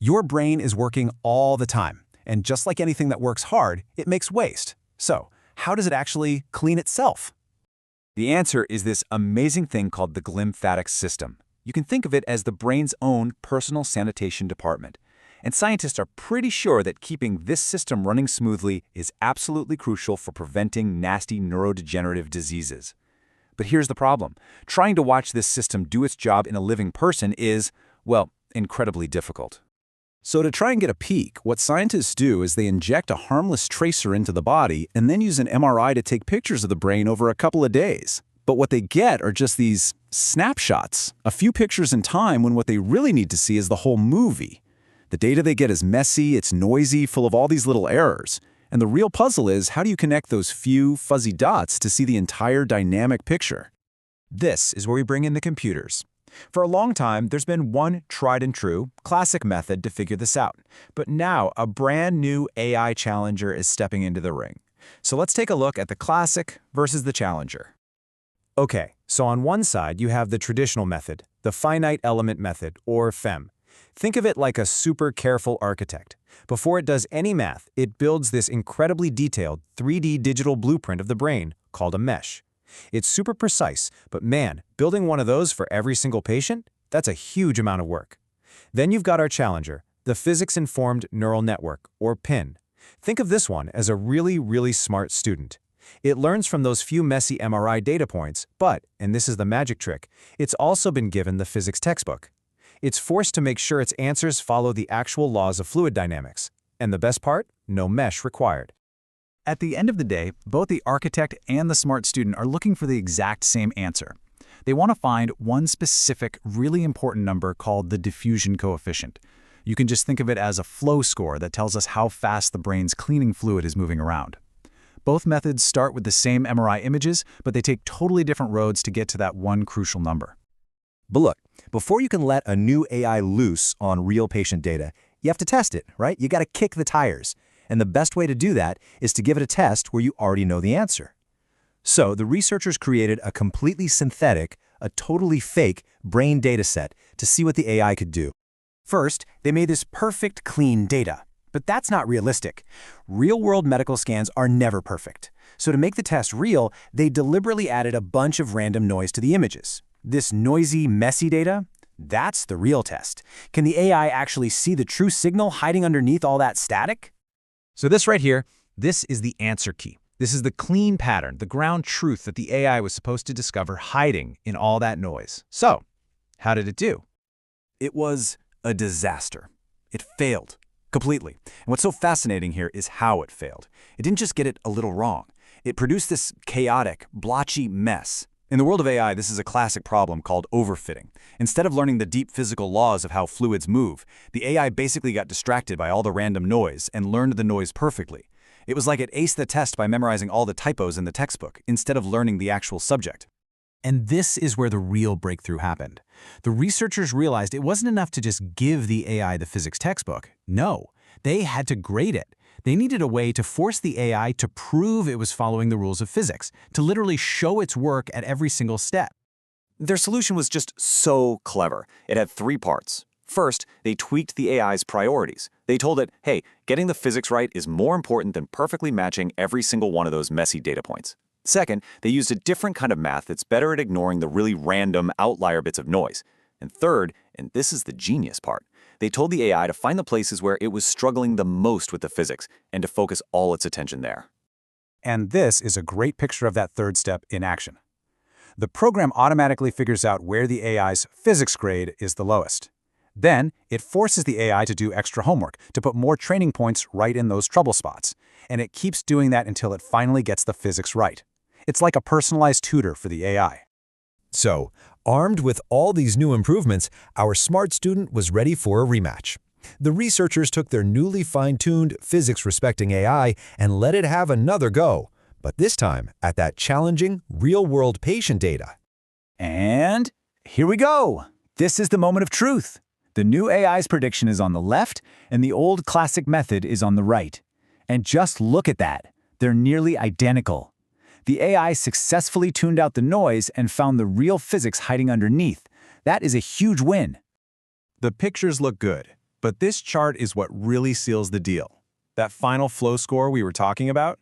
Your brain is working all the time, and just like anything that works hard, it makes waste. So, how does it actually clean itself? The answer is this amazing thing called the glymphatic system. You can think of it as the brain's own personal sanitation department. And scientists are pretty sure that keeping this system running smoothly is absolutely crucial for preventing nasty neurodegenerative diseases. But here's the problem. Trying to watch this system do its job in a living person is, well, incredibly difficult. So to try and get a peek, what scientists do is they inject a harmless tracer into the body and then use an MRI to take pictures of the brain over a couple of days. But what they get are just these snapshots, a few pictures in time when what they really need to see is the whole movie. The data they get is messy, it's noisy, full of all these little errors. And the real puzzle is, how do you connect those few fuzzy dots to see the entire dynamic picture? This is where we bring in the computers. For a long time, there's been one tried and true, classic method to figure this out. But now, a brand new AI challenger is stepping into the ring. So let's take a look at the classic versus the challenger. Okay, so on one side, you have the traditional method, the finite element method, or FEM. Think of it like a super careful architect. Before it does any math, it builds this incredibly detailed 3D digital blueprint of the brain called a mesh. It's super precise, but man, building one of those for every single patient, that's a huge amount of work. Then you've got our challenger, the physics-informed neural network, or PIN. Think of this one as a really smart student. It learns from those few messy MRI data points, but, and this is the magic trick, it's also been given the physics textbook. It's forced to make sure its answers follow the actual laws of fluid dynamics. And the best part? No mesh required. At the end of the day, both the architect and the smart student are looking for the exact same answer. They want to find one specific, really important number called the diffusion coefficient. You can just think of it as a flow score that tells us how fast the brain's cleaning fluid is moving around. Both methods start with the same MRI images, but they take totally different roads to get to that one crucial number. But look, before you can let a new AI loose on real patient data, you have to test it, right? You got to kick the tires. And the best way to do that is to give it a test where you already know the answer. So the researchers created a completely synthetic, a totally fake brain data set to see what the AI could do. First, they made this perfect, clean data. But that's not realistic. Real-world medical scans are never perfect. So to make the test real, they deliberately added a bunch of random noise to the images. This noisy, messy data, that's the real test. Can the AI actually see the true signal hiding underneath all that static? So this right here, this is the answer key. This is the clean pattern, the ground truth that the AI was supposed to discover hiding in all that noise. So, how did it do? It was a disaster. It failed completely. And what's so fascinating here is how it failed. It didn't just get it a little wrong. It produced this chaotic, blotchy mess. In the world of AI, this is a classic problem called overfitting. Instead of learning the deep physical laws of how fluids move, the AI basically got distracted by all the random noise and learned the noise perfectly. It was like it aced the test by memorizing all the typos in the textbook, instead of learning the actual subject. And this is where the real breakthrough happened. The researchers realized it wasn't enough to just give the AI the physics textbook. No, they had to grade it. They needed a way to force the AI to prove it was following the rules of physics, to literally show its work at every single step. Their solution was just so clever. It had 3 parts. First, they tweaked the AI's priorities. They told it, hey, getting the physics right is more important than perfectly matching every single one of those messy data points. Second, they used a different kind of math that's better at ignoring the really random outlier bits of noise. And third, and this is the genius part, they told the AI to find the places where it was struggling the most with the physics and to focus all its attention there. And this is a great picture of that third step in action. The program automatically figures out where the AI's physics grade is the lowest. Then, it forces the AI to do extra homework, to put more training points right in those trouble spots. And it keeps doing that until it finally gets the physics right. It's like a personalized tutor for the AI. So, armed with all these new improvements, our smart student was ready for a rematch. The researchers took their newly fine-tuned, physics-respecting AI and let it have another go, but this time at that challenging, real-world patient data. And here we go. This is the moment of truth. The new AI's prediction is on the left, and the old classic method is on the right. And just look at that. They're nearly identical. The AI successfully tuned out the noise and found the real physics hiding underneath. That is a huge win. The pictures look good. But this chart is what really seals the deal. That final flow score we were talking about?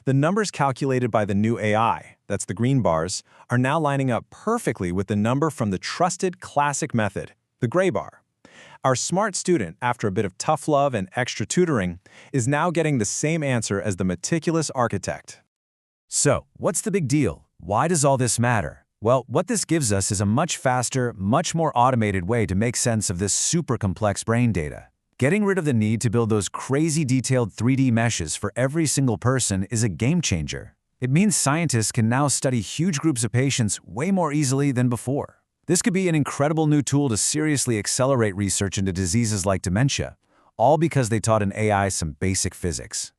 The numbers calculated by the new AI, that's the green bars, are now lining up perfectly with the number from the trusted classic method, the gray bar. Our smart student, after a bit of tough love and extra tutoring, is now getting the same answer as the meticulous architect. So, what's the big deal? Why does all this matter? Well, what this gives us is a much faster, much more automated way to make sense of this super complex brain data. Getting rid of the need to build those crazy detailed 3D meshes for every single person is a game changer. It means scientists can now study huge groups of patients way more easily than before. This could be an incredible new tool to seriously accelerate research into diseases like dementia, all because they taught an AI some basic physics.